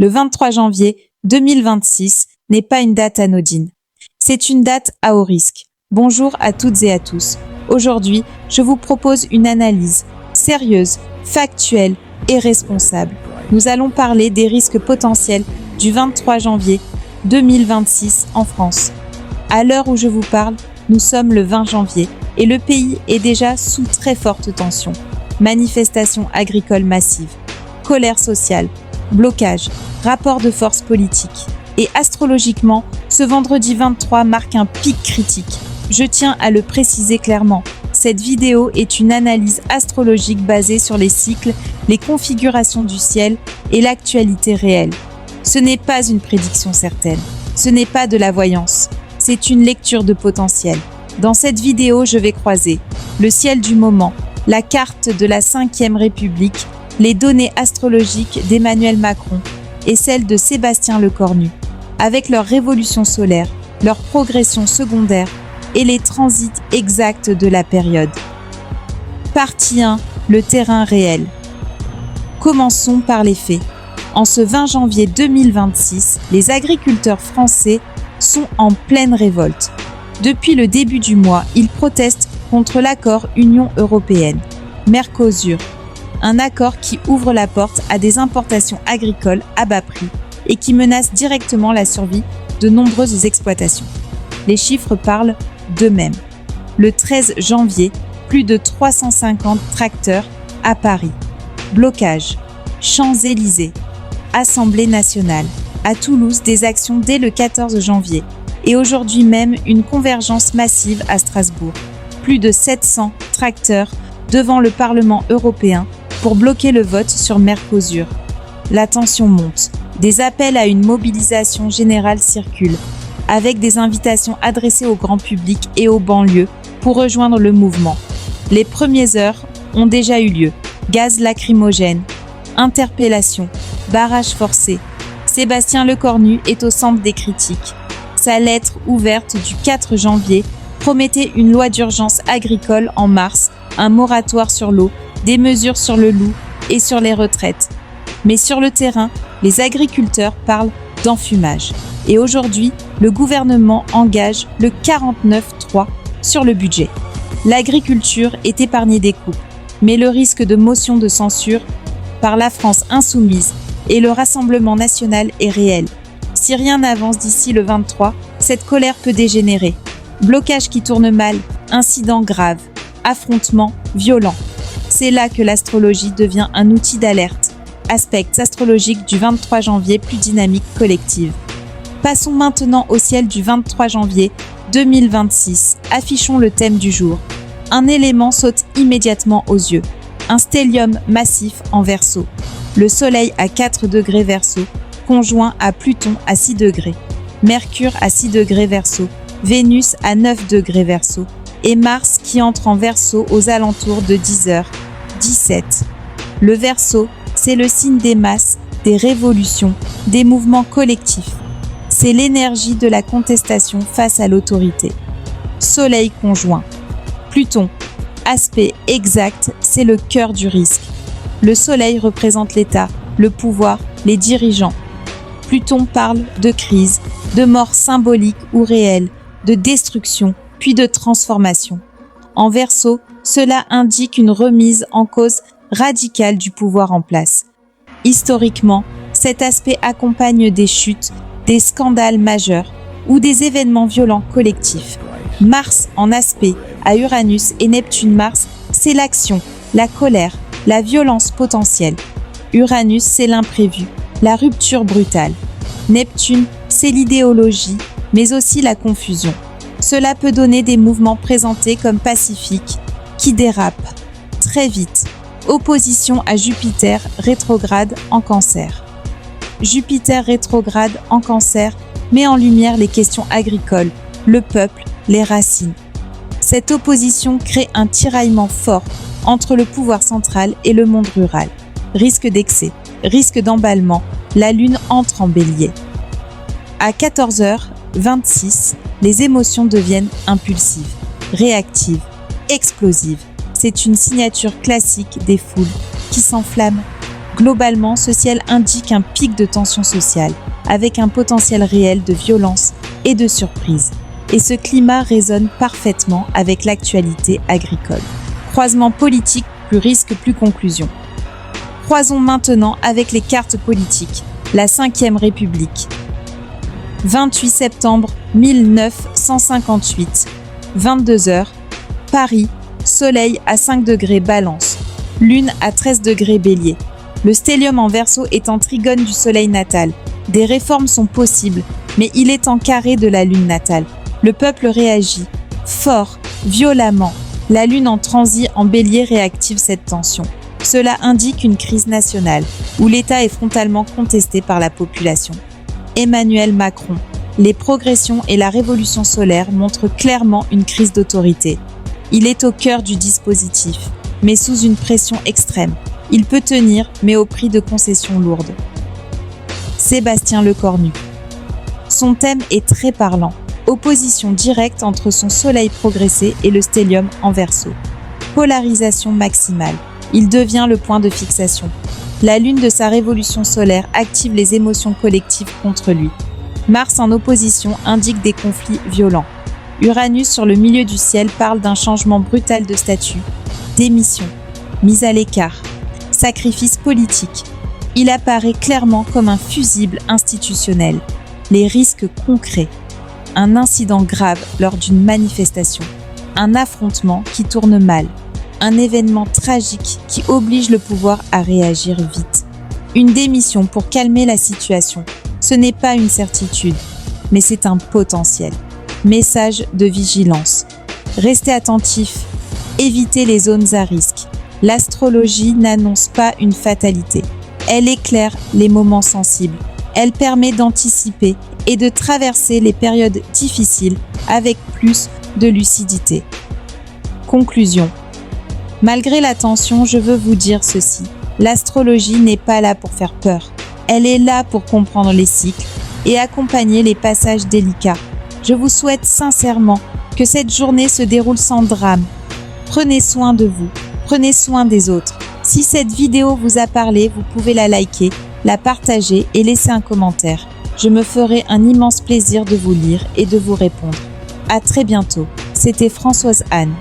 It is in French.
Le 23 janvier 2026 n'est pas une date anodine. C'est une date à haut risque. Bonjour à toutes et à tous. Aujourd'hui, je vous propose une analyse sérieuse, factuelle et responsable. Nous allons parler des risques potentiels du 23 janvier 2026 en France. À l'heure où je vous parle, nous sommes le 20 janvier et le pays est déjà sous très forte tension. Manifestations agricoles massives, colère sociale, blocage, rapport de force politique. Et astrologiquement, ce vendredi 23 marque un pic critique. Je tiens à le préciser clairement. Cette vidéo est une analyse astrologique basée sur les cycles, les configurations du ciel et l'actualité réelle. Ce n'est pas une prédiction certaine. Ce n'est pas de la voyance. C'est une lecture de potentiel. Dans cette vidéo, je vais croiser le ciel du moment, la carte de la 5e République, les données astrologiques d'Emmanuel Macron et celles de Sébastien Lecornu, avec leur révolution solaire, leur progression secondaire et les transits exacts de la période. Partie 1, le terrain réel. Commençons par les faits. En ce 20 janvier 2026, les agriculteurs français sont en pleine révolte. Depuis le début du mois, ils protestent contre l'accord Union européenne, Mercosur, un accord qui ouvre la porte à des importations agricoles à bas prix et qui menace directement la survie de nombreuses exploitations. Les chiffres parlent d'eux-mêmes. Le 13 janvier, plus de 350 tracteurs à Paris. Blocage, Champs-Élysées, Assemblée nationale. À Toulouse, des actions dès le 14 janvier. Et aujourd'hui même, une convergence massive à Strasbourg. Plus de 700 tracteurs devant le Parlement européen pour bloquer le vote sur Mercosur. La tension monte. Des appels à une mobilisation générale circulent, avec des invitations adressées au grand public et aux banlieues pour rejoindre le mouvement. Les premières heures ont déjà eu lieu. Gaz lacrymogène, interpellations, barrages forcés. Sébastien Lecornu est au centre des critiques. Sa lettre ouverte du 4 janvier promettait une loi d'urgence agricole en mars, un moratoire sur l'eau, des mesures sur le loup et sur les retraites. Mais sur le terrain, les agriculteurs parlent d'enfumage. Et aujourd'hui, le gouvernement engage le 49.3 sur le budget. L'agriculture est épargnée des coupes, mais le risque de motion de censure par la France insoumise et le Rassemblement national est réel. Si rien n'avance d'ici le 23, cette colère peut dégénérer. Blocage qui tourne mal, incidents graves, affrontements violents. C'est là que l'astrologie devient un outil d'alerte. Aspect astrologique du 23 janvier, plus dynamique collective. Passons maintenant au ciel du 23 janvier 2026. Affichons le thème du jour. Un élément saute immédiatement aux yeux. Un stellium massif en Verseau. Le Soleil à 4 degrés Verseau, conjoint à Pluton à 6 degrés. Mercure à 6 degrés Verseau. Vénus à 9 degrés Verseau. Et Mars qui entre en Verseau aux alentours de 10h17. Le Verseau, c'est le signe des masses, des révolutions, des mouvements collectifs. C'est l'énergie de la contestation face à l'autorité. Soleil conjoint. Pluton, aspect exact, c'est le cœur du risque. Le Soleil représente l'État, le pouvoir, les dirigeants. Pluton parle de crise, de mort symbolique ou réelle, de destruction, puis de transformation. En Verseau, cela indique une remise en cause radicale du pouvoir en place. Historiquement, cet aspect accompagne des chutes, des scandales majeurs ou des événements violents collectifs. Mars en aspect à Uranus et Neptune-Mars, c'est l'action, la colère, la violence potentielle. Uranus, c'est l'imprévu, la rupture brutale. Neptune, c'est l'idéologie, mais aussi la confusion. Cela peut donner des mouvements présentés comme pacifiques, qui dérapent très vite. Opposition à Jupiter rétrograde en Cancer. Jupiter rétrograde en Cancer met en lumière les questions agricoles, le peuple, les racines. Cette opposition crée un tiraillement fort entre le pouvoir central et le monde rural. Risque d'excès, risque d'emballement, la Lune entre en Bélier. À 14h26, les émotions deviennent impulsives, réactives, explosives. C'est une signature classique des foules qui s'enflamment Globalement, ce ciel indique un pic de tension sociale, avec un potentiel réel de violence et de surprise. Et ce climat résonne parfaitement avec l'actualité agricole. Croisement politique, plus risque, plus conclusion. Croisons maintenant avec les cartes politiques, la 5e République. 28 septembre 1958, 22h, Paris, Soleil à 5 degrés Balance, Lune à 13 degrés Bélier. Le stellium en Verseau est en trigone du Soleil natal. Des réformes sont possibles, mais il est en carré de la Lune natale. Le peuple réagit, fort, violemment. La Lune en transit en Bélier réactive cette tension. Cela indique une crise nationale, où l'État est frontalement contesté par la population. Emmanuel Macron. Les progressions et la révolution solaire montrent clairement une crise d'autorité. Il est au cœur du dispositif, mais sous une pression extrême. Il peut tenir, mais au prix de concessions lourdes. Sébastien Lecornu. Son thème est très parlant. Opposition directe entre son soleil progressé et le stellium en Verseau. Polarisation maximale. Il devient le point de fixation. La lune de sa révolution solaire active les émotions collectives contre lui. Mars en opposition indique des conflits violents. Uranus sur le milieu du ciel parle d'un changement brutal de statut, démission, mise à l'écart, sacrifice politique. Il apparaît clairement comme un fusible institutionnel. Les risques concrets. Un incident grave lors d'une manifestation. Un affrontement qui tourne mal. Un événement tragique qui oblige le pouvoir à réagir vite. Une démission pour calmer la situation. Ce n'est pas une certitude, mais c'est un potentiel. Message de vigilance. Restez attentifs. Évitez les zones à risque. L'astrologie n'annonce pas une fatalité. Elle éclaire les moments sensibles. Elle permet d'anticiper et de traverser les périodes difficiles avec plus de lucidité. Conclusion. Malgré la tension, je veux vous dire ceci. L'astrologie n'est pas là pour faire peur. Elle est là pour comprendre les cycles et accompagner les passages délicats. Je vous souhaite sincèrement que cette journée se déroule sans drame. Prenez soin de vous, prenez soin des autres. Si cette vidéo vous a parlé, vous pouvez la liker, la partager et laisser un commentaire. Je me ferai un immense plaisir de vous lire et de vous répondre. À très bientôt. C'était Françoise Anne.